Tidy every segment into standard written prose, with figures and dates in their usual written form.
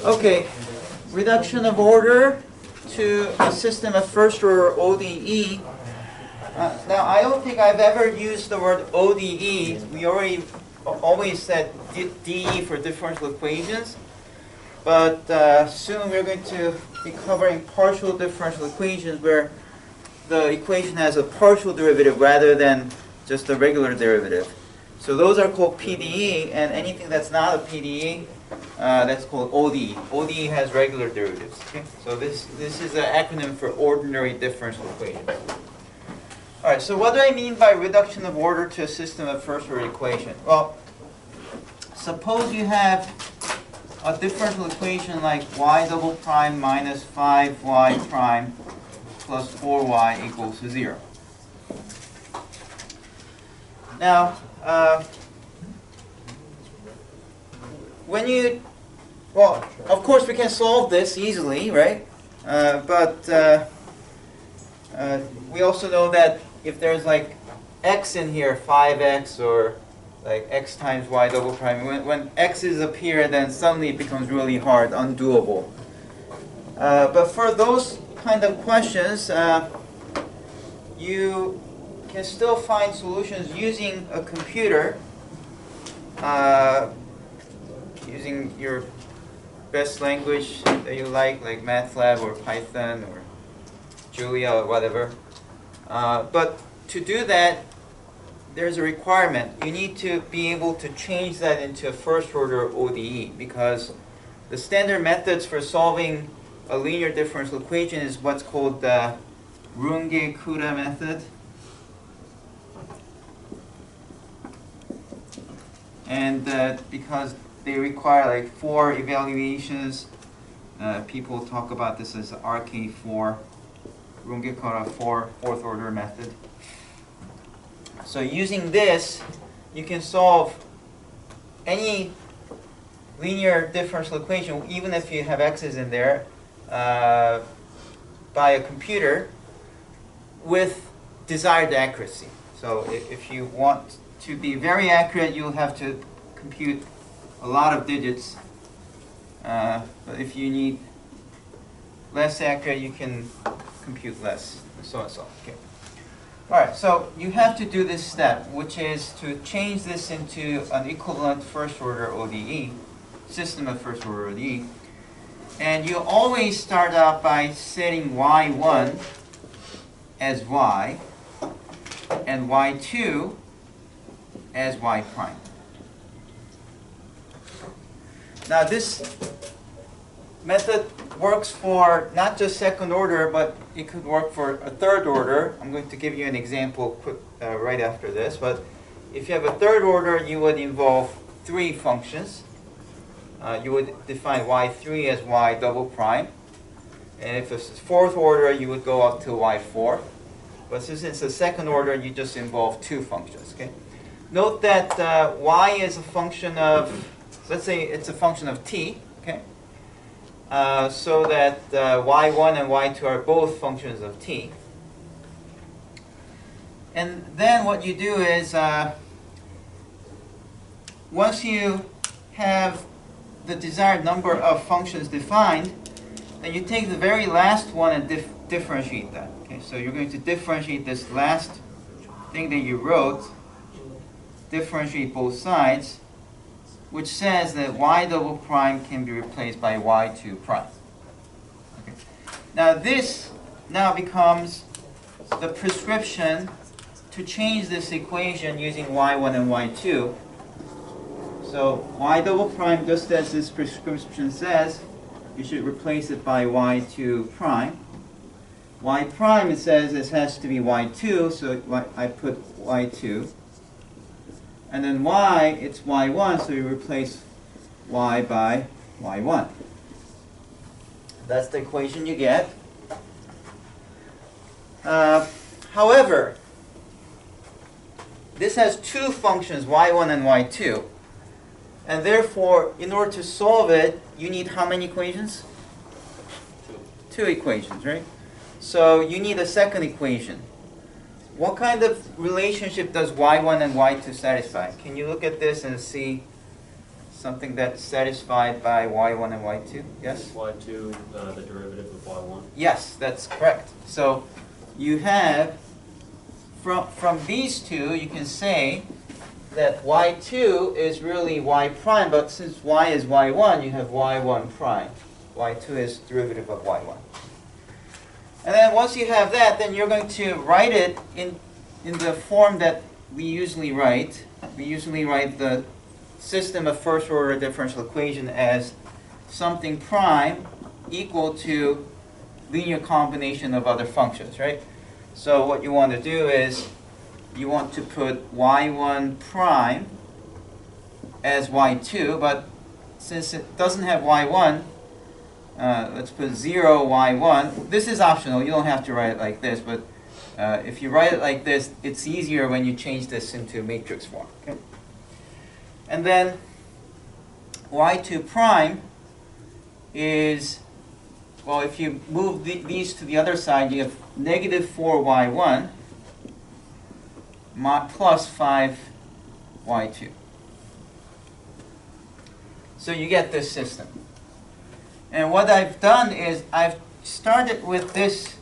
Okay, reduction of order to a system of first order ODE. Now, I don't think I've ever used the word ODE. We always said DE for differential equations. But soon we're going to be covering partial differential equations where the equation has a partial derivative rather than just a regular derivative. So those are called PDE, and anything that's not a PDE, that's called ODE. ODE has regular derivatives. Okay? So this is an acronym for ordinary differential equations. All right, so what do I mean by reduction of order to a system of first order equation? Well, suppose you have a differential equation like y double prime minus 5y prime plus 4y equals to 0. Now, of course we can solve this easily, right? But we also know that if there's like x in here, 5x or like x times y double prime, when x's appear, then suddenly it becomes really hard, undoable. But for those kind of questions, you can still find solutions using a computer, using your best language that you like MATLAB or Python or Julia or whatever. But to do that, there's a requirement. You need to be able to change that into a first order ODE, because the standard methods for solving a linear differential equation is what's called the Runge-Kutta method. And because they require like 4 evaluations, people talk about this as RK4, Runge-Kutta fourth order method. So using this, you can solve any linear differential equation, even if you have x's in there, by a computer with desired accuracy. So if you want to be very accurate, you'll have to compute a lot of digits. But if you need less accurate, you can compute less, and so and so. Okay. All right, so you have to do this step, which is to change this into an equivalent first order ODE, system of first order ODE. And you always start out by setting y1 as y and y2 as y prime. Now this method works for not just second order, but it could work for a third order. I'm going to give you an example right after this. But if you have a third order, you would involve 3 functions. You would define y3 as y double prime. And if it's fourth order, you would go up to y4. But since it's a second order, you just involve 2 functions. Okay? Note that y is a function of, let's say it's a function of t. Okay? So that y1 and y2 are both functions of t. And then what you do is, once you have the desired number of functions defined, then you take the very last one and differentiate that. Okay, so you're going to differentiate this last thing that you wrote, differentiate both sides, which says that y double prime can be replaced by y2 prime. Okay. Now this now becomes the prescription to change this equation using y1 and y2. So y double prime, just as this prescription says, you should replace it by y2 prime. Y prime, it says this has to be y2, so I put y2. And then y, it's y1, so you replace y by y1. That's the equation you get. However, this has 2 functions, y1 and y2. And therefore, in order to solve it, you need how many equations? 2 equations, right? So you need a second equation. What kind of relationship does y1 and y2 satisfy? Can you look at this and see something that's satisfied by y1 and y2. Yes? y2, the derivative of y1. Yes, that's correct. So you have, from these two, you can say that y2 is really y prime, but since y is y1, you have y1 prime. y2 is derivative of y1. And then once you have that, then you're going to write it in the form that we usually write. We usually write the system of first order differential equation as something prime equal to linear combination of other functions, right? So what you want to do is you want to put y1 prime as y2, but since it doesn't have y1, let's put 0 y1. This is optional. You don't have to write it like this, but if you write it like this, it's easier when you change this into matrix form. Okay? And then y2 prime is, well, if you move these to the other side, you have negative 4y1 plus 5y2. So you get this system. And what I've done is I've started with this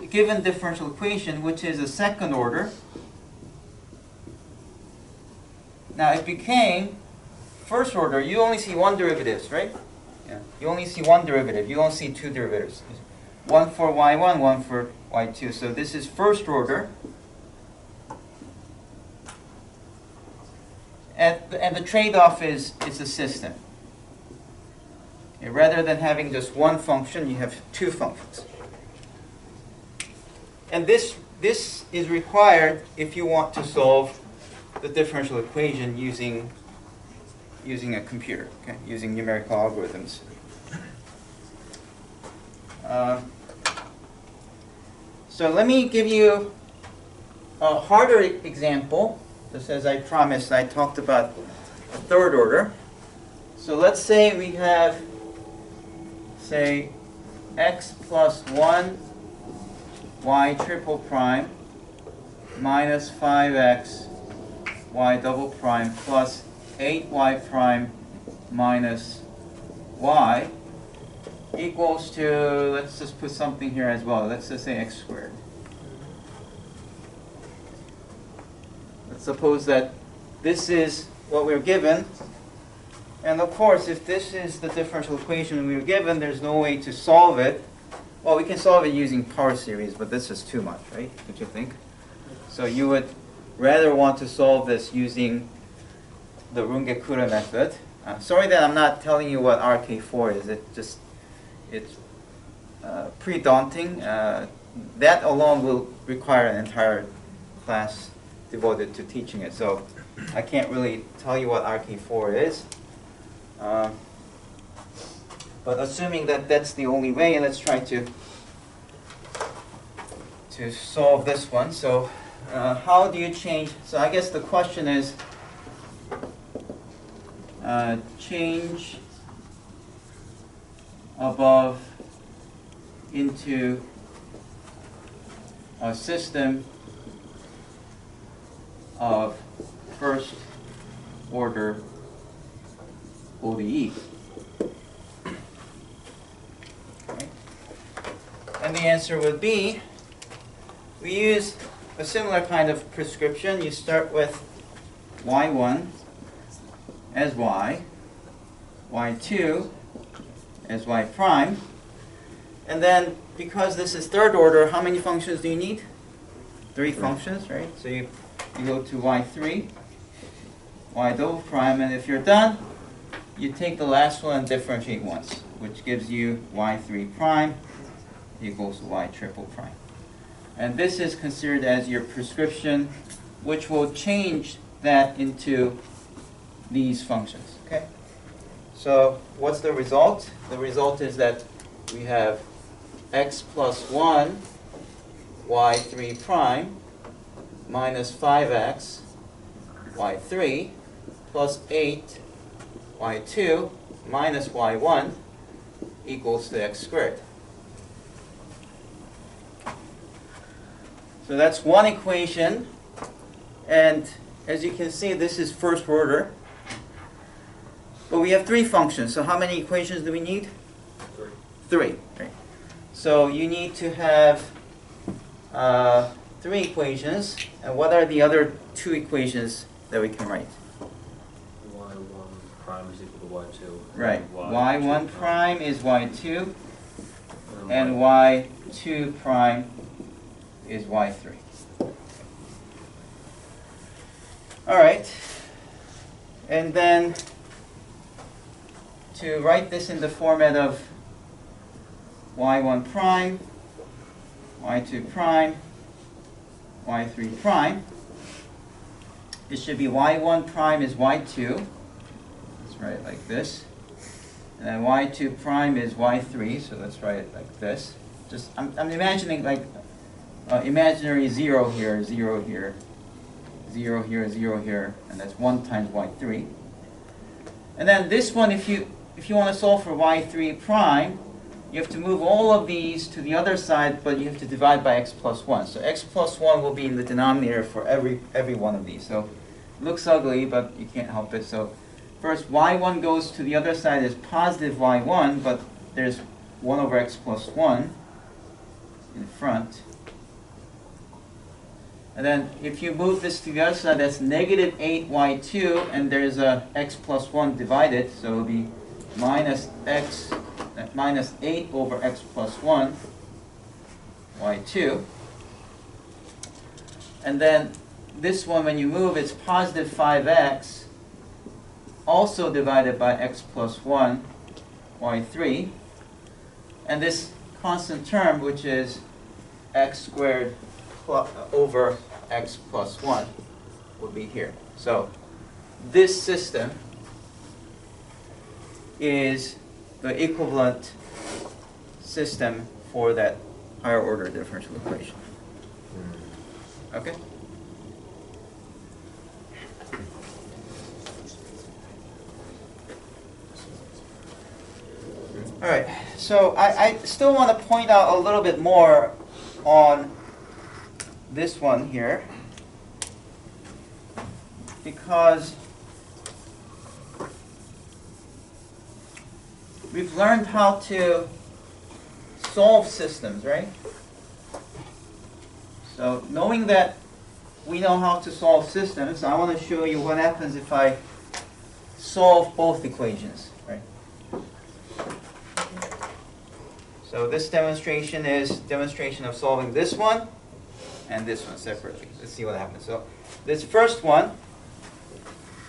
given differential equation, which is a second order. Now it became first order. You only see one derivative, right? Yeah. You only see one derivative. You don't see two derivatives. One for y1, one for y2. So this is first order. And the trade-off is the system. Okay, rather than having just one function, you have two functions. And this is required if you want to solve the differential equation using a computer, okay, using numerical algorithms. So let me give you a harder example. Just as I promised, I talked about a third order. So let's say we have, say, x plus 1 y triple prime minus 5x y double prime plus 8y prime minus y equals to, let's just put something here as well. Let's just say x squared. Let's suppose that this is what we're given. And of course, if this is the differential equation we were given, there's no way to solve it. Well, we can solve it using power series, but this is too much, right? Don't you think? So you would rather want to solve this using the Runge-Kutta method. Sorry that I'm not telling you what RK4 is. It's pretty daunting. That alone will require an entire class devoted to teaching it. So I can't really tell you what RK4 is. But assuming that that's the only way, let's try to solve this one. So how do you change? So I guess the question is change above into a system of first order ODE. Okay. And the answer would be, we use a similar kind of prescription. You start with y1 as y, y2 as y prime, and then because this is third order, how many functions do you need? 3 functions, right? So you go to y3, y double prime, and if you're done, you take the last one and differentiate once, which gives you y3 prime equals y triple prime. And this is considered as your prescription, which will change that into these functions. Okay? So what's the result? The result is that we have x plus 1 y3 prime minus 5x y3 plus 8 y2 minus y1 equals to x squared. So that's one equation, and as you can see, this is first order. But we have three functions, so how many equations do we need? Three. Three. Right. So you need to have three equations, and what are the other two equations that we can write? y1 prime is equal to y2. Right. and y1 prime is y2, and y. y2 prime is y3. All right. And then to write this in the format of y1 prime, y2 prime, y3 prime, it should be y1 prime is y2. Let's write it like this. And then y2 prime is y3, so let's write it like this. Just I'm imagining like imaginary 0 here, 0 here, 0 here, 0 here, and that's 1 times y3. And then this one, if you want to solve for y3 prime, you have to move all of these to the other side, but you have to divide by x plus 1. So x plus 1 will be in the denominator for every one of these. So it looks ugly, but you can't help it. So first, y1 goes to the other side as positive y1, but there's 1 over x plus 1 in front. And then if you move this to the other side, that's negative 8y2, and there's a x plus 1 divided, so it'll be minus 8 over x plus 1, y2. And then this one, when you move, it's positive 5x, also divided by x plus 1, y3. And this constant term, which is x squared over x plus 1, will be here. So this system is the equivalent system for that higher order differential equation. Okay? All right, so I still want to point out a little bit more on this one here, because we've learned how to solve systems, right? So knowing that we know how to solve systems, I want to show you what happens if I solve both equations, right? So this demonstration is demonstration of solving this one and this one separately. Let's see what happens. So this first one,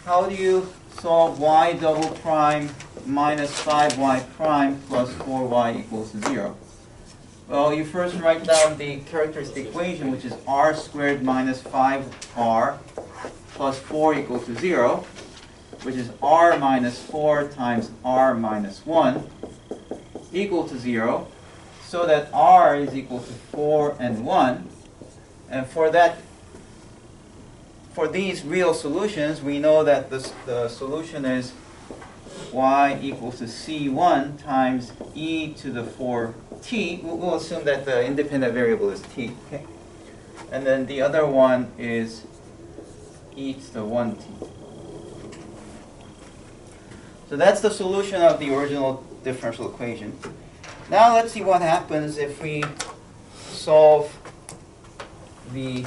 how do you solve y double prime minus 5y prime plus 4y equals to 0? Well, you first write down the characteristic equation, which is r squared minus 5r plus 4 equals to 0, which is r minus 4 times r minus 1 equal to 0, so that r is equal to 4 and 1. And for these real solutions, we know that the solution is y equals to c1 times e to the 4t. We'll assume that the independent variable is t. Okay? And then the other one is e to the 1t. So that's the solution of the original differential equation. Now let's see what happens if we solve the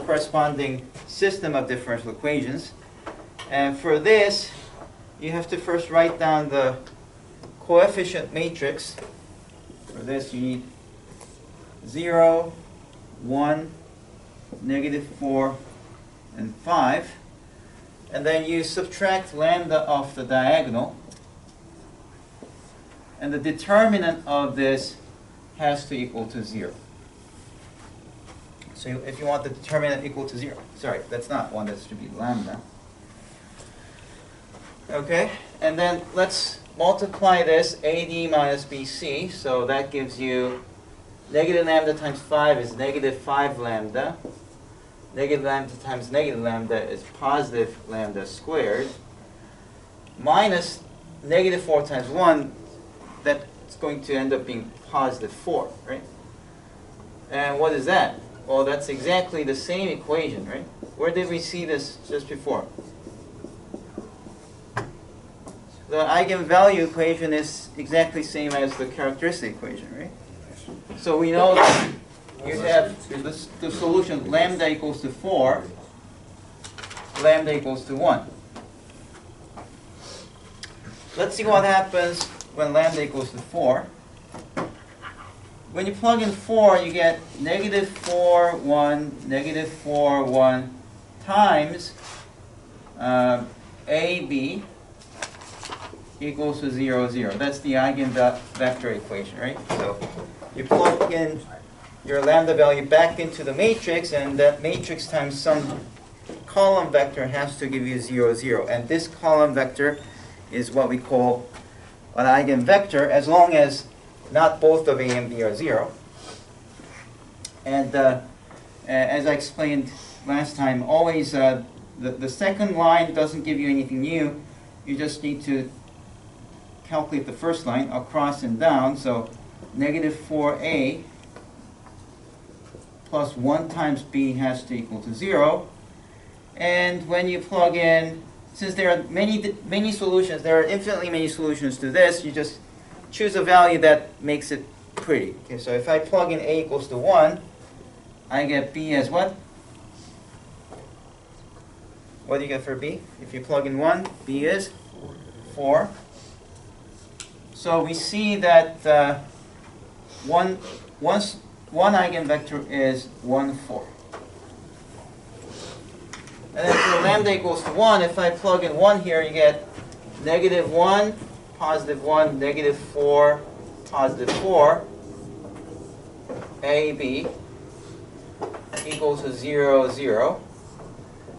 corresponding system of differential equations. And for this, you have to first write down the coefficient matrix. For this, you need 0, 1, -4, and 5. And then you subtract lambda off the diagonal. And the determinant of this has to equal to 0. So if you want the determinant equal to 0, sorry, that's not 1, that should be lambda. Okay, and then let's multiply this AD minus BC, so that gives you negative lambda times 5 is negative 5 lambda. Negative lambda times negative lambda is positive lambda squared. Minus negative 4 times 1, that's going to end up being positive 4, right? And what is that? Well, that's exactly the same equation, right? Where did we see this just before? the eigenvalue equation is exactly the same as the characteristic equation, right? So we know that you have the solution lambda equals to 4, lambda equals to 1. Let's see what happens when lambda equals to 4. When you plug in 4, you get negative 4, 1, negative 4, 1 times AB equals to 0, 0. That's the eigenvector equation, right? So you plug in your lambda value back into the matrix, and that matrix times some column vector has to give you 0, 0. And this column vector is what we call an eigenvector, as long as not both of A and B are 0. And as I explained last time, always the second line doesn't give you anything new. You just need to calculate the first line across and down. So negative 4A plus 1 times B has to equal to 0. And when you plug in, since there are many solutions, there are infinitely many solutions to this, you just choose a value that makes it pretty. Okay, so if I plug in A equals to 1, I get B as what? What do you get for B? If you plug in 1, B is 4. So we see that one eigenvector is 1, 4. And then for lambda equals to 1, if I plug in 1 here, you get negative 1, positive 1, negative 4, positive 4, AB equals to 0, 0.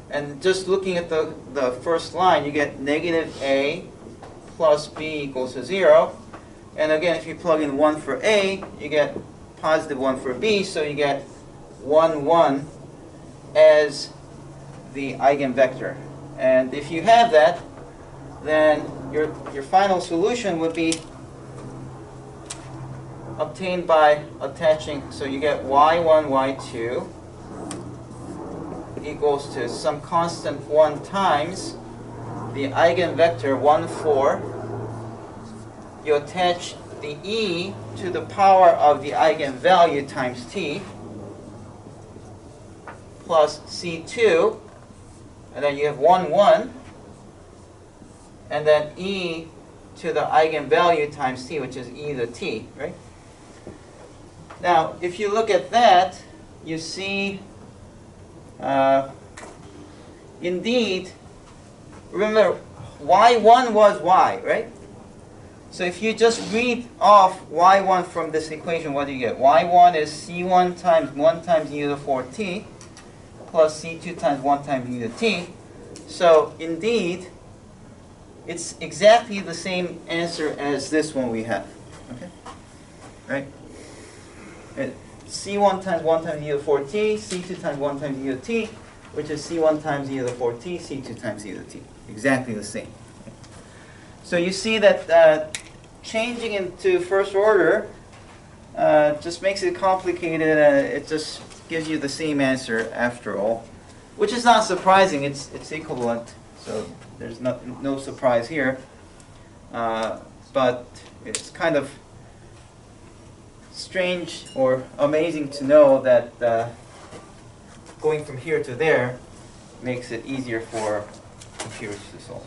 And just looking at the first line, you get negative A plus B equals to 0. And again, if you plug in 1 for A, you get positive 1 for B, so you get 1, 1 as the eigenvector. And if you have that, then your final solution would be obtained by attaching, so you get y1, y2 equals to some constant 1 times the eigenvector 1, 4. You attach the e to the power of the eigenvalue times t plus c2, and then you have 1, 1, and then e to the eigenvalue times t, which is e to the t, right? Now, if you look at that, you see, indeed, remember, y1 was y, right? So if you just read off y1 from this equation, what do you get? y1 is c1 times 1 times e to the 4t plus c2 times 1 times e to the t. So indeed, it's exactly the same answer as this one we have. Okay? Right? c1 times 1 times e to the 4t, c2 times 1 times e to the t, which is c1 times e to the 4t, c2 times e to the t. Exactly the same. So you see that changing into first order just makes it complicated. It just gives you the same answer after all, which is not surprising. It's equivalent, so there's no surprise here. But it's kind of strange or amazing to know that going from here to there makes it easier for computers to solve.